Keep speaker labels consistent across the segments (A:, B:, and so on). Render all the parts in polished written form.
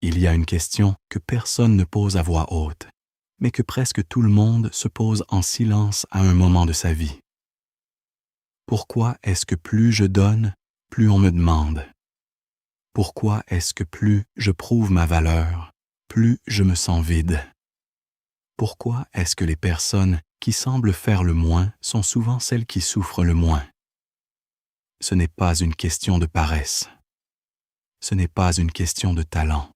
A: Il y a une question que personne ne pose à voix haute, mais que presque tout le monde se pose en silence à un moment de sa vie. Pourquoi est-ce que plus je donne, plus on me demande? Pourquoi est-ce que plus je prouve ma valeur, plus je me sens vide? Pourquoi est-ce que les personnes qui semblent faire le moins sont souvent celles qui souffrent le moins? Ce n'est pas une question de paresse. Ce n'est pas une question de talent.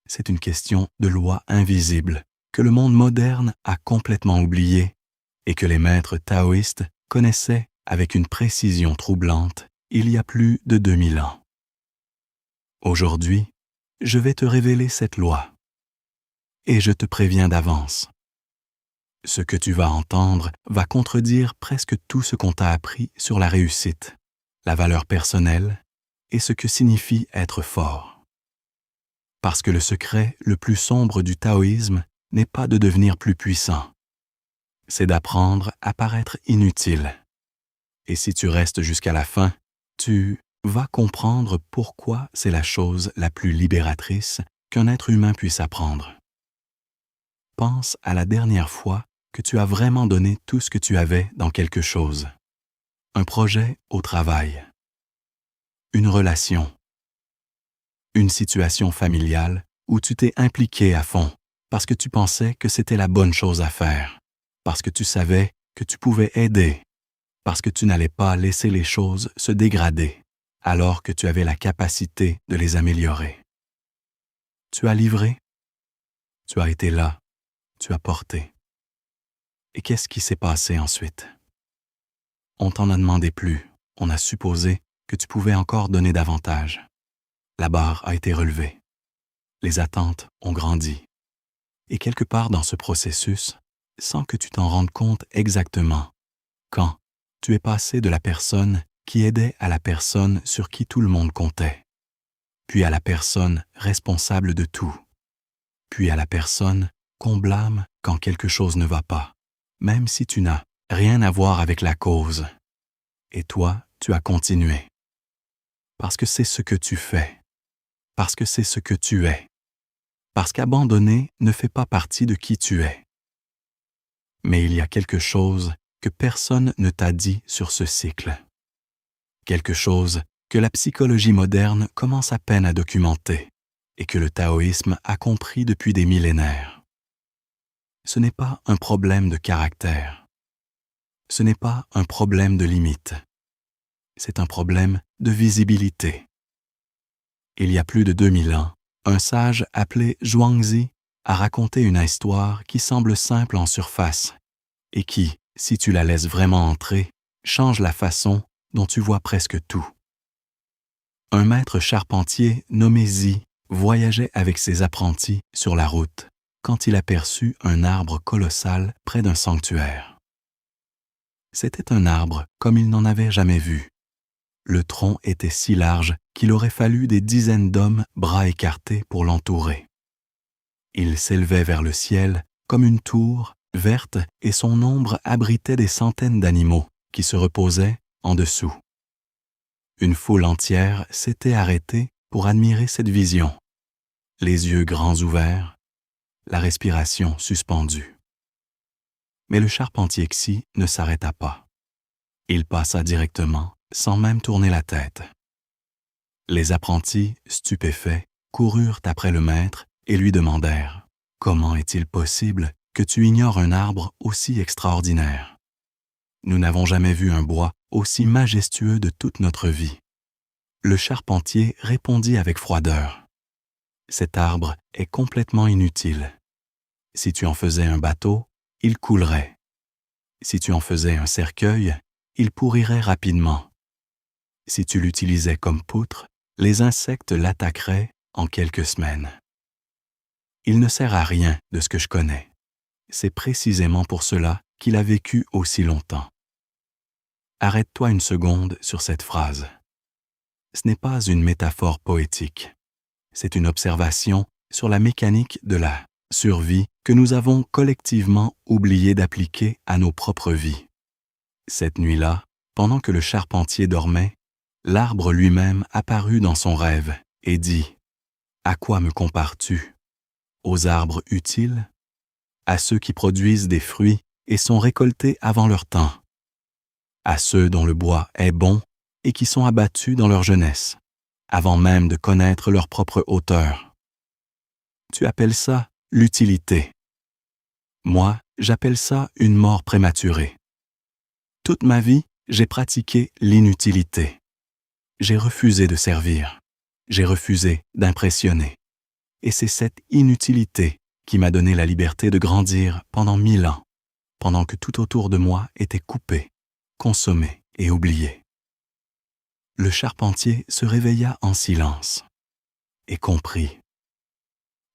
A: C'est une question de loi invisible que le monde moderne a complètement oubliée et que les maîtres taoïstes connaissaient avec une précision troublante il y a plus de 2000 ans. Aujourd'hui, je vais te révéler cette loi. Et je te préviens d'avance. Ce que tu vas entendre va contredire presque tout ce qu'on t'a appris sur la réussite, la valeur personnelle et ce que signifie être fort. Parce que le secret le plus sombre du taoïsme n'est pas de devenir plus puissant. C'est d'apprendre à paraître inutile. Et si tu restes jusqu'à la fin, tu vas comprendre pourquoi c'est la chose la plus libératrice qu'un être humain puisse apprendre. Pense à la dernière fois que tu as vraiment donné tout ce que tu avais dans quelque chose. Un projet au travail. Une relation. Une situation familiale où tu t'es impliqué à fond parce que tu pensais que c'était la bonne chose à faire, parce que tu savais que tu pouvais aider, parce que tu n'allais pas laisser les choses se dégrader alors que tu avais la capacité de les améliorer. Tu as livré. Tu as été là. Tu as porté. Et qu'est-ce qui s'est passé ensuite? On t'en a demandé plus. On a supposé que tu pouvais encore donner davantage. La barre a été relevée. Les attentes ont grandi. Et quelque part dans ce processus, sans que tu t'en rendes compte exactement, quand tu es passé de la personne qui aidait à la personne sur qui tout le monde comptait, puis à la personne responsable de tout, puis à la personne qu'on blâme quand quelque chose ne va pas, même si tu n'as rien à voir avec la cause. Et toi, tu as continué. Parce que c'est ce que tu fais. Parce que c'est ce que tu es. Parce qu'abandonner ne fait pas partie de qui tu es. Mais il y a quelque chose que personne ne t'a dit sur ce cycle. Quelque chose que la psychologie moderne commence à peine à documenter et que le taoïsme a compris depuis des millénaires. Ce n'est pas un problème de caractère. Ce n'est pas un problème de limite. C'est un problème de visibilité. Il y a plus de 2000 ans, un sage appelé Zhuangzi a raconté une histoire qui semble simple en surface et qui, si tu la laisses vraiment entrer, change la façon dont tu vois presque tout. Un maître charpentier nommé Zi voyageait avec ses apprentis sur la route quand il aperçut un arbre colossal près d'un sanctuaire. C'était un arbre comme il n'en avait jamais vu. Le tronc était si large qu'il aurait fallu des dizaines d'hommes bras écartés pour l'entourer. Il s'élevait vers le ciel comme une tour verte et son ombre abritait des centaines d'animaux qui se reposaient en dessous. Une foule entière s'était arrêtée pour admirer cette vision, les yeux grands ouverts, la respiration suspendue. Mais le charpentier Xi ne s'arrêta pas. Il passa directement, sans même tourner la tête. Les apprentis, stupéfaits, coururent après le maître et lui demandèrent « Comment est-il possible que tu ignores un arbre aussi extraordinaire? Nous n'avons jamais vu un bois aussi majestueux de toute notre vie. » Le charpentier répondit avec froideur « Cet arbre est complètement inutile. Si tu en faisais un bateau, il coulerait. Si tu en faisais un cercueil, il pourrirait rapidement. Si tu l'utilisais comme poutre, les insectes l'attaqueraient en quelques semaines. Il ne sert à rien de ce que je connais. C'est précisément pour cela qu'il a vécu aussi longtemps. » Arrête-toi une seconde sur cette phrase. Ce n'est pas une métaphore poétique. C'est une observation sur la mécanique de la survie que nous avons collectivement oublié d'appliquer à nos propres vies. Cette nuit-là, pendant que le charpentier dormait, l'arbre lui-même apparut dans son rêve et dit À quoi me compares-tu? Aux arbres utiles? À ceux qui produisent des fruits et sont récoltés avant leur temps? À ceux dont le bois est bon et qui sont abattus dans leur jeunesse, avant même de connaître leur propre hauteur? Tu appelles ça l'utilité. Moi, j'appelle ça une mort prématurée. Toute ma vie, j'ai pratiqué l'inutilité. J'ai refusé de servir. J'ai refusé d'impressionner. Et c'est cette inutilité qui m'a donné la liberté de grandir pendant 1000 ans, pendant que tout autour de moi était coupé, consommé et oublié. Le charpentier se réveilla en silence et comprit.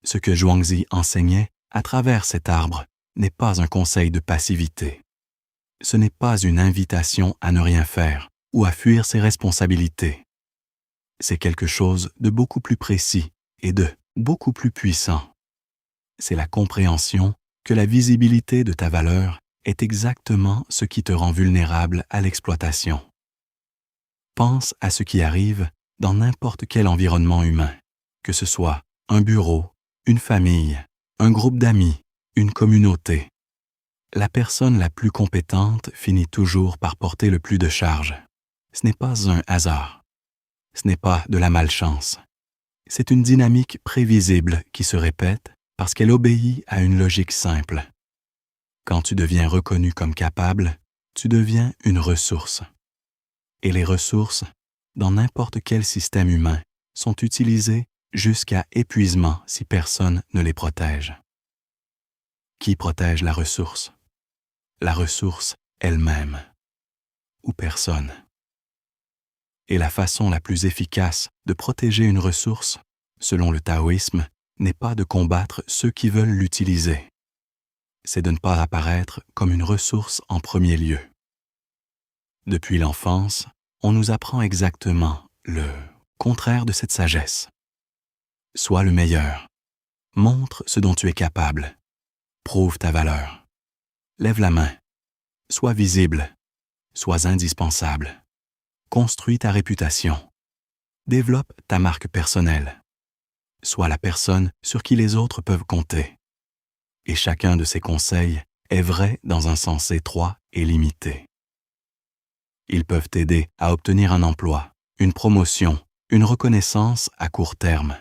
A: Ce que Zhuangzi enseignait à travers cet arbre n'est pas un conseil de passivité. Ce n'est pas une invitation à ne rien faire ou à fuir ses responsabilités. C'est quelque chose de beaucoup plus précis et de beaucoup plus puissant. C'est la compréhension que la visibilité de ta valeur est exactement ce qui te rend vulnérable à l'exploitation. Pense à ce qui arrive dans n'importe quel environnement humain, que ce soit un bureau, une famille, un groupe d'amis, une communauté. La personne la plus compétente finit toujours par porter le plus de charges. Ce n'est pas un hasard. Ce n'est pas de la malchance. C'est une dynamique prévisible qui se répète parce qu'elle obéit à une logique simple. Quand tu deviens reconnu comme capable, tu deviens une ressource. Et les ressources, dans n'importe quel système humain, sont utilisées jusqu'à épuisement si personne ne les protège. Qui protège la ressource? La ressource elle-même, ou personne. Et la façon la plus efficace de protéger une ressource, selon le taoïsme, n'est pas de combattre ceux qui veulent l'utiliser. C'est de ne pas apparaître comme une ressource en premier lieu. Depuis l'enfance, on nous apprend exactement le contraire de cette sagesse. Sois le meilleur. Montre ce dont tu es capable. Prouve ta valeur. Lève la main. Sois visible. Sois indispensable. Construis ta réputation. Développe ta marque personnelle. Sois la personne sur qui les autres peuvent compter. Et chacun de ces conseils est vrai dans un sens étroit et limité. Ils peuvent t'aider à obtenir un emploi, une promotion, une reconnaissance à court terme.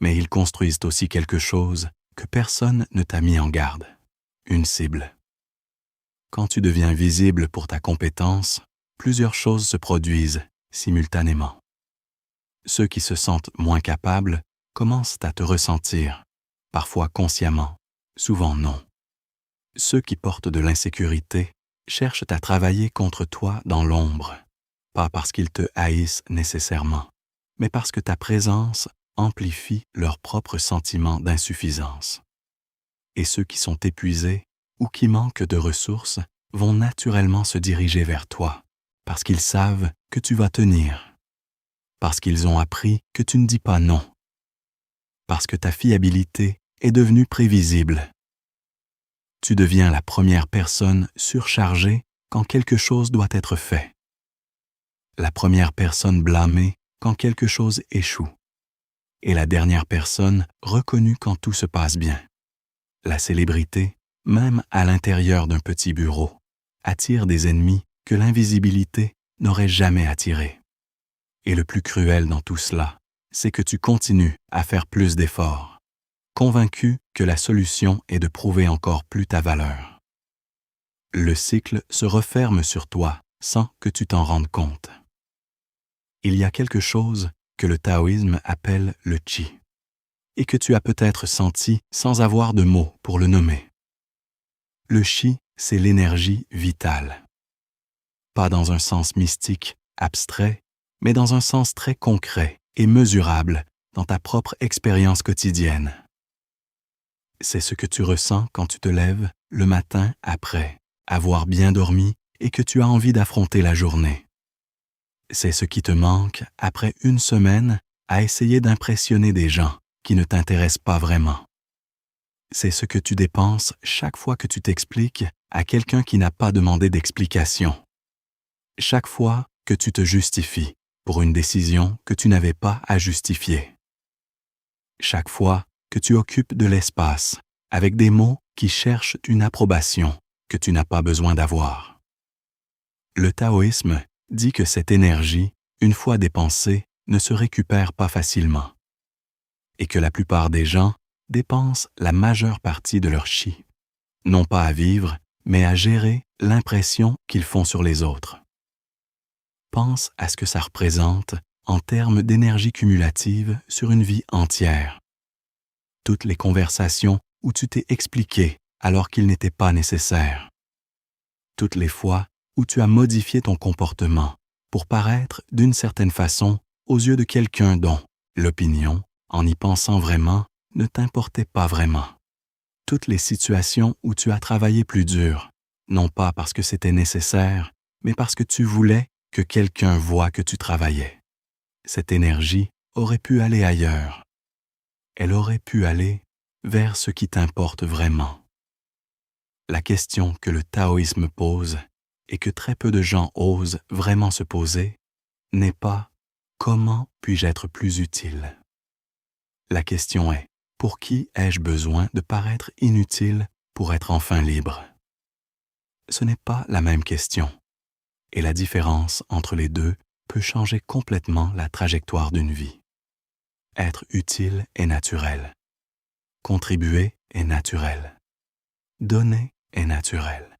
A: Mais ils construisent aussi quelque chose que personne ne t'a mis en garde, une cible. Quand tu deviens visible pour ta compétence, plusieurs choses se produisent simultanément. Ceux qui se sentent moins capables commencent à te ressentir, parfois consciemment, souvent non. Ceux qui portent de l'insécurité cherchent à travailler contre toi dans l'ombre, pas parce qu'ils te haïssent nécessairement, mais parce que ta présence amplifie leur propre sentiment d'insuffisance. Et ceux qui sont épuisés ou qui manquent de ressources vont naturellement se diriger vers toi, parce qu'ils savent que tu vas tenir, parce qu'ils ont appris que tu ne dis pas non, parce que ta fiabilité est devenue prévisible. Tu deviens la première personne surchargée quand quelque chose doit être fait. La première personne blâmée quand quelque chose échoue. Et la dernière personne reconnue quand tout se passe bien. La célébrité, même à l'intérieur d'un petit bureau, attire des ennemis que l'invisibilité n'aurait jamais attirés. Et le plus cruel dans tout cela, c'est que tu continues à faire plus d'efforts, convaincu que la solution est de prouver encore plus ta valeur. Le cycle se referme sur toi sans que tu t'en rendes compte. Il y a quelque chose que le taoïsme appelle le qi, et que tu as peut-être senti sans avoir de mots pour le nommer. Le qi, c'est l'énergie vitale. Pas dans un sens mystique, abstrait, mais dans un sens très concret et mesurable dans ta propre expérience quotidienne. C'est ce que tu ressens quand tu te lèves le matin après avoir bien dormi et que tu as envie d'affronter la journée. C'est ce qui te manque après une semaine à essayer d'impressionner des gens qui ne t'intéressent pas vraiment. C'est ce que tu dépenses chaque fois que tu t'expliques à quelqu'un qui n'a pas demandé d'explication. Chaque fois que tu te justifies pour une décision que tu n'avais pas à justifier. Chaque fois que tu occupes de l'espace avec des mots qui cherchent une approbation que tu n'as pas besoin d'avoir. Le taoïsme dit que cette énergie, une fois dépensée, ne se récupère pas facilement et que la plupart des gens dépensent la majeure partie de leur chi, non pas à vivre, mais à gérer l'impression qu'ils font sur les autres. Pense à ce que ça représente en termes d'énergie cumulative sur une vie entière. Toutes les conversations où tu t'es expliqué alors qu'il n'était pas nécessaire. Toutes les fois où tu as modifié ton comportement pour paraître d'une certaine façon aux yeux de quelqu'un dont l'opinion, en y pensant vraiment, ne t'importait pas vraiment. Toutes les situations où tu as travaillé plus dur, non pas parce que c'était nécessaire, mais parce que tu voulais que quelqu'un voie que tu travaillais. Cette énergie aurait pu aller ailleurs. Elle aurait pu aller vers ce qui t'importe vraiment. La question que le taoïsme pose et que très peu de gens osent vraiment se poser n'est pas « Comment puis-je être plus utile ?» La question est « Pour qui ai-je besoin de paraître inutile pour être enfin libre ?» Ce n'est pas la même question, et la différence entre les deux peut changer complètement la trajectoire d'une vie. Être utile est naturel. Contribuer est naturel. Donner est naturel.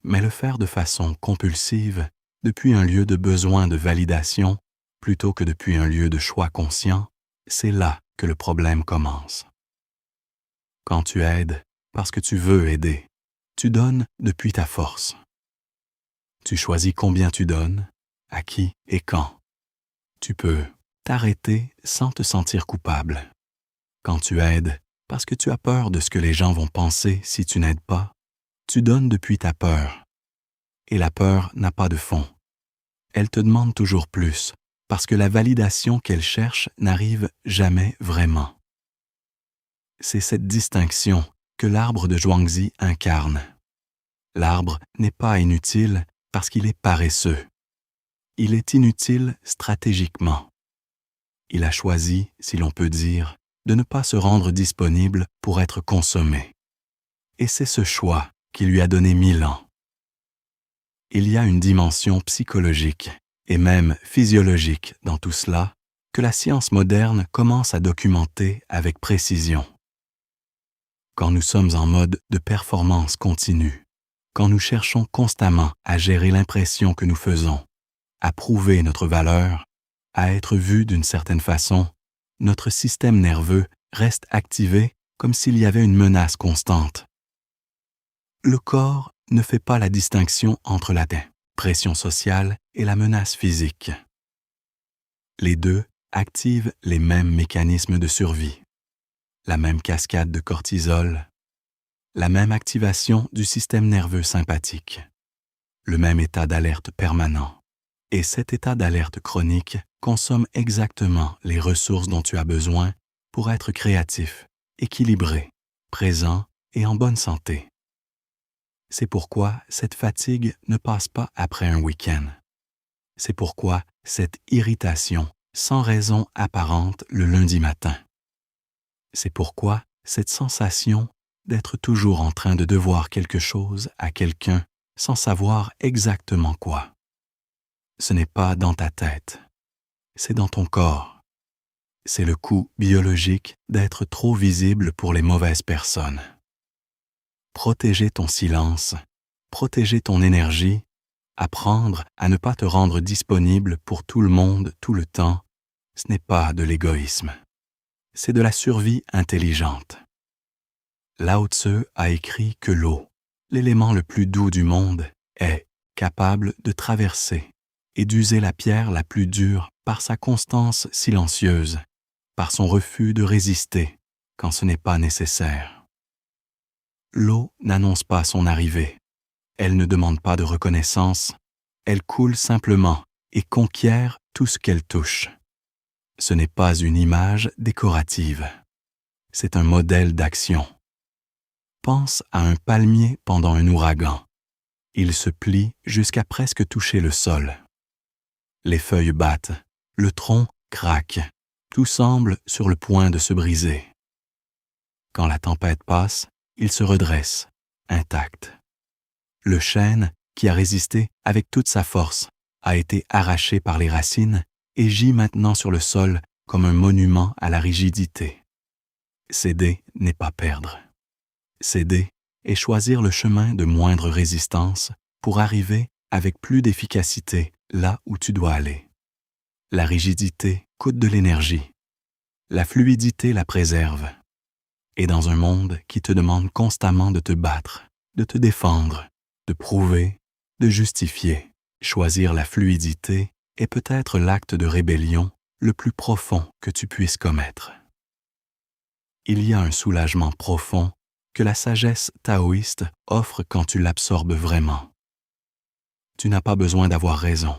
A: Mais le faire de façon compulsive, depuis un lieu de besoin de validation, plutôt que depuis un lieu de choix conscient, c'est là que le problème commence. Quand tu aides parce que tu veux aider, tu donnes depuis ta force. Tu choisis combien tu donnes, à qui et quand. Tu peux t'arrêter sans te sentir coupable. Quand tu aides parce que tu as peur de ce que les gens vont penser si tu n'aides pas, tu donnes depuis ta peur. Et la peur n'a pas de fond. Elle te demande toujours plus, parce que la validation qu'elle cherche n'arrive jamais vraiment. C'est cette distinction que l'arbre de Zhuangzi incarne. L'arbre n'est pas inutile parce qu'il est paresseux. Il est inutile stratégiquement. Il a choisi, si l'on peut dire, de ne pas se rendre disponible pour être consommé. Et c'est ce choix qui lui a donné 1000 ans. Il y a une dimension psychologique et même physiologique dans tout cela que la science moderne commence à documenter avec précision. Quand nous sommes en mode de performance continue, quand nous cherchons constamment à gérer l'impression que nous faisons, à prouver notre valeur, à être vus d'une certaine façon, notre système nerveux reste activé comme s'il y avait une menace constante. Le corps ne fait pas la distinction entre la pression sociale et la menace physique. Les deux activent les mêmes mécanismes de survie, la même cascade de cortisol, la même activation du système nerveux sympathique, le même état d'alerte permanent. Et cet état d'alerte chronique consomme exactement les ressources dont tu as besoin pour être créatif, équilibré, présent et en bonne santé. C'est pourquoi cette fatigue ne passe pas après un week-end. C'est pourquoi cette irritation sans raison apparente le lundi matin. C'est pourquoi cette sensation d'être toujours en train de devoir quelque chose à quelqu'un sans savoir exactement quoi. Ce n'est pas dans ta tête, c'est dans ton corps. C'est le coût biologique d'être trop visible pour les mauvaises personnes. Protéger ton silence, protéger ton énergie, apprendre à ne pas te rendre disponible pour tout le monde tout le temps, ce n'est pas de l'égoïsme. C'est de la survie intelligente. Lao Tzu a écrit que l'eau, l'élément le plus doux du monde, est capable de traverser et d'user la pierre la plus dure par sa constance silencieuse, par son refus de résister quand ce n'est pas nécessaire. L'eau n'annonce pas son arrivée. Elle ne demande pas de reconnaissance. Elle coule simplement et conquiert tout ce qu'elle touche. Ce n'est pas une image décorative. C'est un modèle d'action. Pense à un palmier pendant un ouragan. Il se plie jusqu'à presque toucher le sol. Les feuilles battent, le tronc craque, Tout semble sur le point de se briser. Quand la tempête passe, il se redresse, intact. Le chêne, qui a résisté avec toute sa force, a été arraché par les racines et gît maintenant sur le sol comme un monument à la rigidité. Céder n'est pas perdre. Céder est choisir le chemin de moindre résistance pour arriver avec plus d'efficacité là où tu dois aller. La rigidité coûte de l'énergie. La fluidité la préserve. Et dans un monde qui te demande constamment de te battre, de te défendre, de prouver, de justifier, choisir la fluidité est peut-être l'acte de rébellion le plus profond que tu puisses commettre. Il y a un soulagement profond que la sagesse taoïste offre quand tu l'absorbes vraiment. Tu n'as pas besoin d'avoir raison.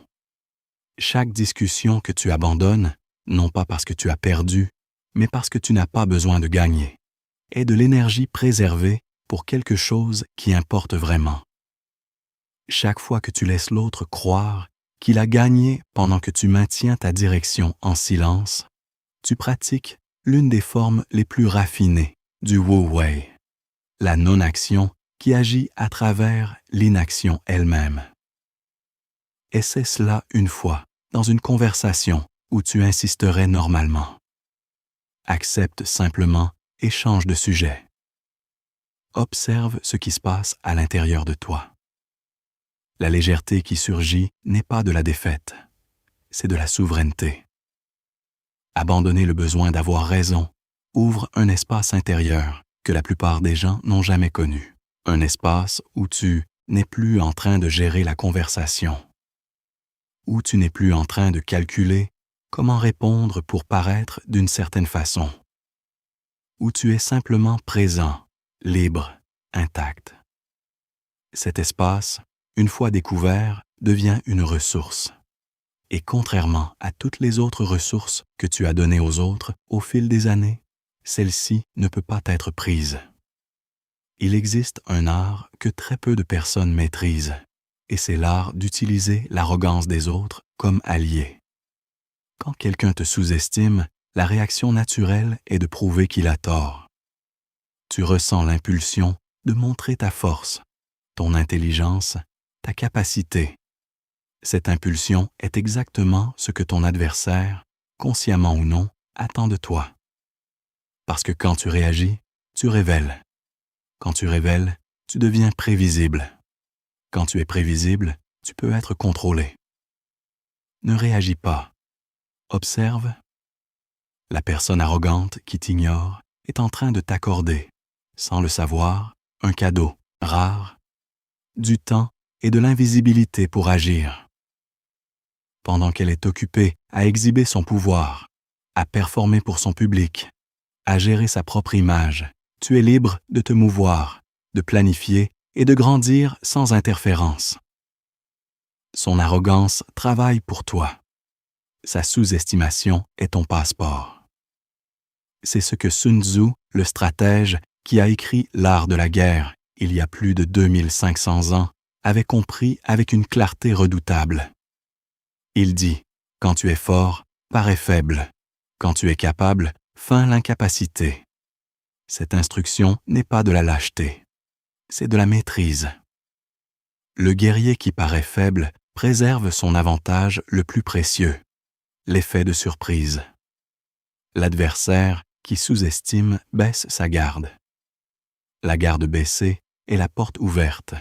A: Chaque discussion que tu abandonnes, non pas parce que tu as perdu, mais parce que tu n'as pas besoin de gagner, est de l'énergie préservée pour quelque chose qui importe vraiment. Chaque fois que tu laisses l'autre croire qu'il a gagné pendant que tu maintiens ta direction en silence, tu pratiques l'une des formes les plus raffinées du Wu Wei, la non-action qui agit à travers l'inaction elle-même. Essaie cela une fois, dans une conversation où tu insisterais normalement. Accepte simplement et change de sujet. Observe ce qui se passe à l'intérieur de toi. La légèreté qui surgit n'est pas de la défaite, c'est de la souveraineté. Abandonner le besoin d'avoir raison ouvre un espace intérieur que la plupart des gens n'ont jamais connu. Un espace où tu n'es plus en train de gérer la conversation, où tu n'es plus en train de calculer comment répondre pour paraître d'une certaine façon, où tu es simplement présent, libre, intact. Cet espace, une fois découvert, devient une ressource. Et contrairement à toutes les autres ressources que tu as données aux autres au fil des années, celle-ci ne peut pas être prise. Il existe un art que très peu de personnes maîtrisent, et c'est l'art d'utiliser l'arrogance des autres comme allié. Quand quelqu'un te sous-estime, la réaction naturelle est de prouver qu'il a tort. Tu ressens l'impulsion de montrer ta force, ton intelligence, ta capacité. Cette impulsion est exactement ce que ton adversaire, consciemment ou non, attend de toi. Parce que quand tu réagis, tu révèles. Quand tu révèles, tu deviens prévisible. Quand tu es prévisible, tu peux être contrôlé. Ne réagis pas. Observe. La personne arrogante qui t'ignore est en train de t'accorder, sans le savoir, un cadeau rare, du temps et de l'invisibilité pour agir. Pendant qu'elle est occupée à exhiber son pouvoir, à performer pour son public, à gérer sa propre image, tu es libre de te mouvoir, de planifier et de grandir sans interférence. Son arrogance travaille pour toi. Sa sous-estimation est ton passeport. C'est ce que Sun Tzu, le stratège, qui a écrit L'art de la guerre il y a plus de 2500 ans, avait compris avec une clarté redoutable. Il dit, quand tu es fort, parais faible. Quand tu es capable, feins l'incapacité. Cette instruction n'est pas de la lâcheté, c'est de la maîtrise. Le guerrier qui paraît faible préserve son avantage le plus précieux, l'effet de surprise. L'adversaire qui sous-estime baisse sa garde. La garde baissée est la porte ouverte.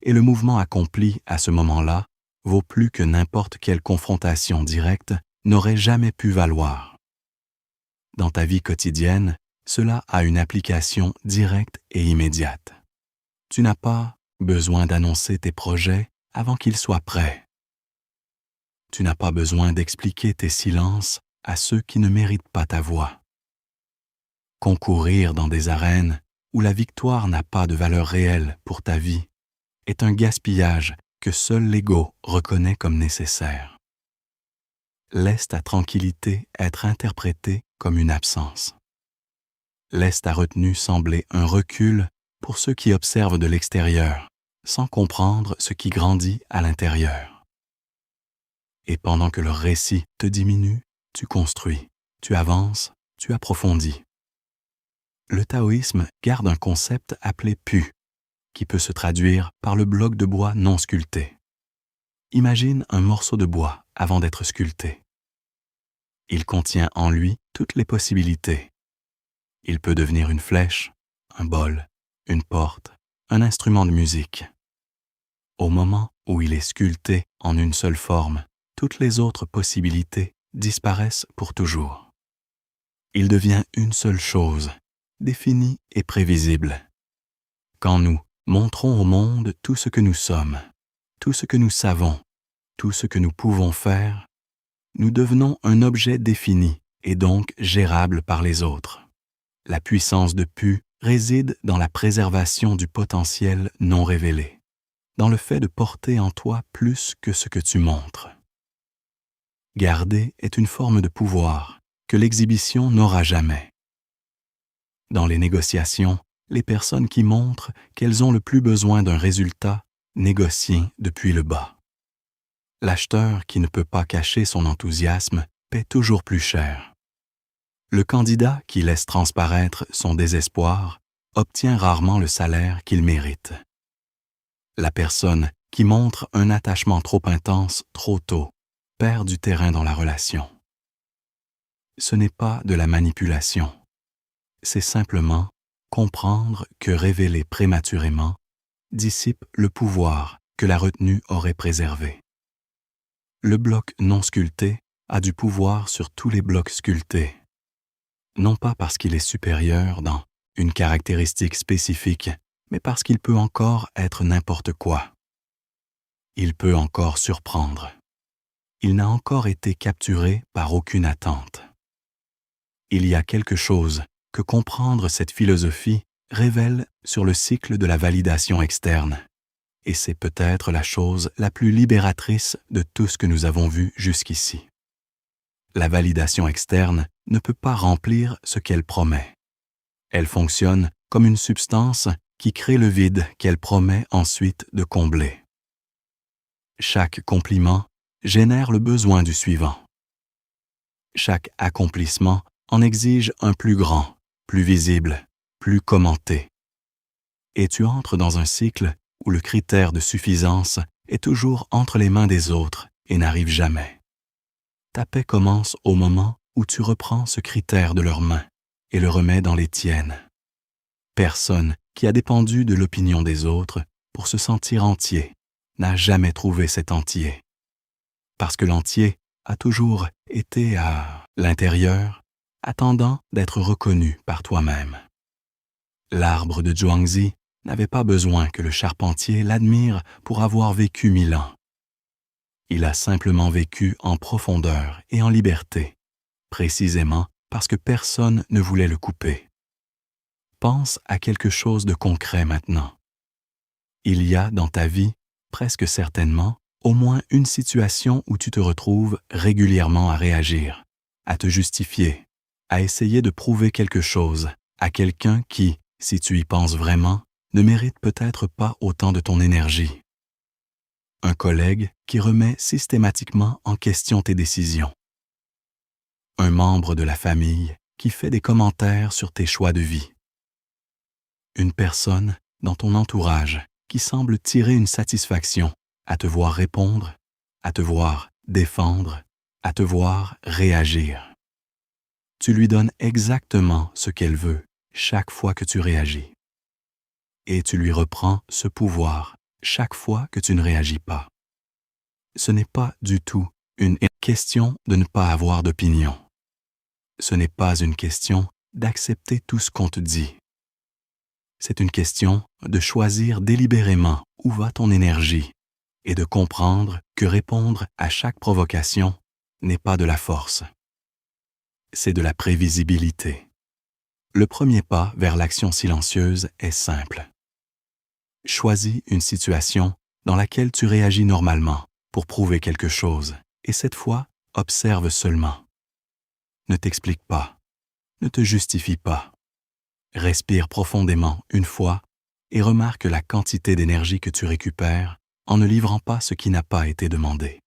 A: Et le mouvement accompli à ce moment-là vaut plus que n'importe quelle confrontation directe n'aurait jamais pu valoir. Dans ta vie quotidienne, cela a une application directe et immédiate. Tu n'as pas besoin d'annoncer tes projets avant qu'ils soient prêts. Tu n'as pas besoin d'expliquer tes silences à ceux qui ne méritent pas ta voix. Concourir dans des arènes où la victoire n'a pas de valeur réelle pour ta vie est un gaspillage que seul l'ego reconnaît comme nécessaire. Laisse ta tranquillité être interprétée comme une absence. Laisse ta retenue sembler un recul pour ceux qui observent de l'extérieur, sans comprendre ce qui grandit à l'intérieur. Et pendant que leur récit te diminue, tu construis, tu avances, tu approfondis. Le taoïsme garde un concept appelé pu, qui peut se traduire par le bloc de bois non sculpté. Imagine un morceau de bois avant d'être sculpté. Il contient en lui toutes les possibilités. Il peut devenir une flèche, un bol, une porte, un instrument de musique. Au moment où il est sculpté en une seule forme, toutes les autres possibilités disparaissent pour toujours. Il devient une seule chose, définie et prévisible. Quand nous montrons au monde tout ce que nous sommes, tout ce que nous savons, tout ce que nous pouvons faire, nous devenons un objet défini et donc gérable par les autres. La puissance de Pu réside dans la préservation du potentiel non révélé, dans le fait de porter en toi plus que ce que tu montres. Garder est une forme de pouvoir que l'exhibition n'aura jamais. Dans les négociations, les personnes qui montrent qu'elles ont le plus besoin d'un résultat négocient depuis le bas. L'acheteur qui ne peut pas cacher son enthousiasme paie toujours plus cher. Le candidat qui laisse transparaître son désespoir obtient rarement le salaire qu'il mérite. La personne qui montre un attachement trop intense trop tôt perd du terrain dans la relation. Ce n'est pas de la manipulation, c'est simplement comprendre que révéler prématurément dissipe le pouvoir que la retenue aurait préservé. Le bloc non sculpté a du pouvoir sur tous les blocs sculptés, non pas parce qu'il est supérieur dans une caractéristique spécifique, mais parce qu'il peut encore être n'importe quoi. Il peut encore surprendre. Il n'a encore été capturé par aucune attente. Il y a quelque chose que comprendre cette philosophie révèle sur le cycle de la validation externe, et c'est peut-être la chose la plus libératrice de tout ce que nous avons vu jusqu'ici. La validation externe ne peut pas remplir ce qu'elle promet. Elle fonctionne comme une substance qui crée le vide qu'elle promet ensuite de combler. Chaque compliment génère le besoin du suivant. Chaque accomplissement en exige un plus grand, plus visible, plus commenté. Et tu entres dans un cycle où le critère de suffisance est toujours entre les mains des autres et n'arrive jamais. Ta paix commence au moment où tu reprends ce critère de leurs mains et le remets dans les tiennes. Personne qui a dépendu de l'opinion des autres pour se sentir entier n'a jamais trouvé cet entier. Parce que l'entier a toujours été à l'intérieur, attendant d'être reconnu par toi-même. L'arbre de Zhuangzi n'avait pas besoin que le charpentier l'admire pour avoir vécu 1000 ans. Il a simplement vécu en profondeur et en liberté, précisément parce que personne ne voulait le couper. Pense à quelque chose de concret maintenant. Il y a dans ta vie, presque certainement, au moins une situation où tu te retrouves régulièrement à réagir, à te justifier, à essayer de prouver quelque chose à quelqu'un qui, si tu y penses vraiment, ne mérite peut-être pas autant de ton énergie. Un collègue qui remet systématiquement en question tes décisions. Un membre de la famille qui fait des commentaires sur tes choix de vie. Une personne dans ton entourage qui semble tirer une satisfaction à te voir répondre, à te voir défendre, à te voir réagir. Tu lui donnes exactement ce qu'elle veut chaque fois que tu réagis. Et tu lui reprends ce pouvoir chaque fois que tu ne réagis pas. Ce n'est pas du tout une question de ne pas avoir d'opinion. Ce n'est pas une question d'accepter tout ce qu'on te dit. C'est une question de choisir délibérément où va ton énergie et de comprendre que répondre à chaque provocation n'est pas de la force. C'est de la prévisibilité. Le premier pas vers l'action silencieuse est simple. Choisis une situation dans laquelle tu réagis normalement pour prouver quelque chose et cette fois, observe seulement. Ne t'explique pas, ne te justifie pas. Respire profondément une fois et remarque la quantité d'énergie que tu récupères en ne livrant pas ce qui n'a pas été demandé.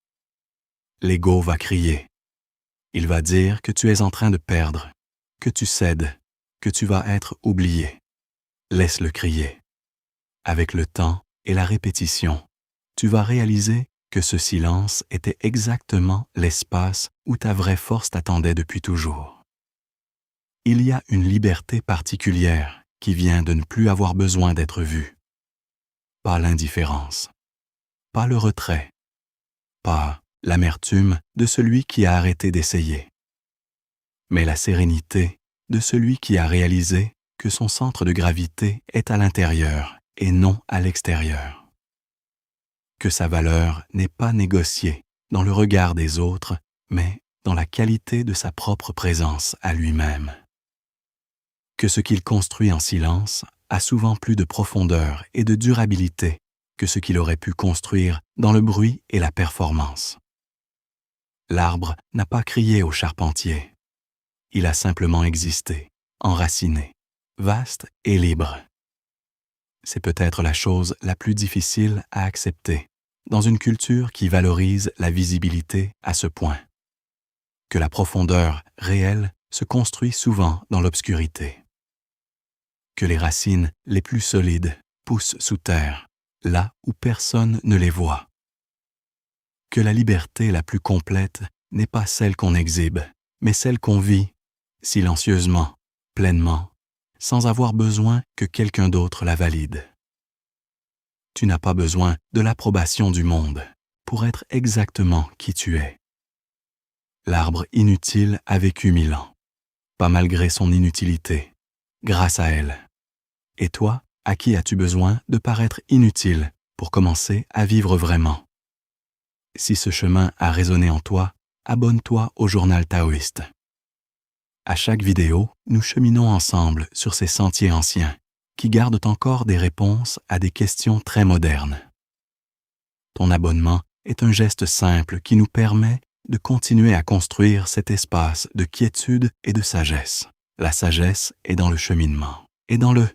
A: L'ego va crier Il va dire que tu es en train de perdre, que tu cèdes, que tu vas être oublié. Laisse-le crier. Avec le temps et la répétition, tu vas réaliser que ce silence était exactement l'espace où ta vraie force t'attendait depuis toujours. Il y a une liberté particulière qui vient de ne plus avoir besoin d'être vue. Pas l'indifférence, pas le retrait, pas l'amertume de celui qui a arrêté d'essayer, mais la sérénité de celui qui a réalisé que son centre de gravité est à l'intérieur et non à l'extérieur. Que sa valeur n'est pas négociée dans le regard des autres, mais dans la qualité de sa propre présence à lui-même. Que ce qu'il construit en silence a souvent plus de profondeur et de durabilité que ce qu'il aurait pu construire dans le bruit et la performance. L'arbre n'a pas crié au charpentier. Il a simplement existé, enraciné, vaste et libre. C'est peut-être la chose la plus difficile à accepter dans une culture qui valorise la visibilité à ce point. Que la profondeur réelle se construit souvent dans l'obscurité. Que les racines les plus solides poussent sous terre, là où personne ne les voit. Que la liberté la plus complète n'est pas celle qu'on exhibe, mais celle qu'on vit, silencieusement, pleinement, sans avoir besoin que quelqu'un d'autre la valide. Tu n'as pas besoin de l'approbation du monde pour être exactement qui tu es. L'arbre inutile a vécu 1000 ans, pas malgré son inutilité, grâce à elle. Et toi, à qui as-tu besoin de paraître inutile pour commencer à vivre vraiment? Si ce chemin a résonné en toi, abonne-toi au journal taoïste. À chaque vidéo, nous cheminons ensemble sur ces sentiers anciens qui gardent encore des réponses à des questions très modernes. Ton abonnement est un geste simple qui nous permet de continuer à construire cet espace de quiétude et de sagesse. La sagesse est dans le cheminement et dans le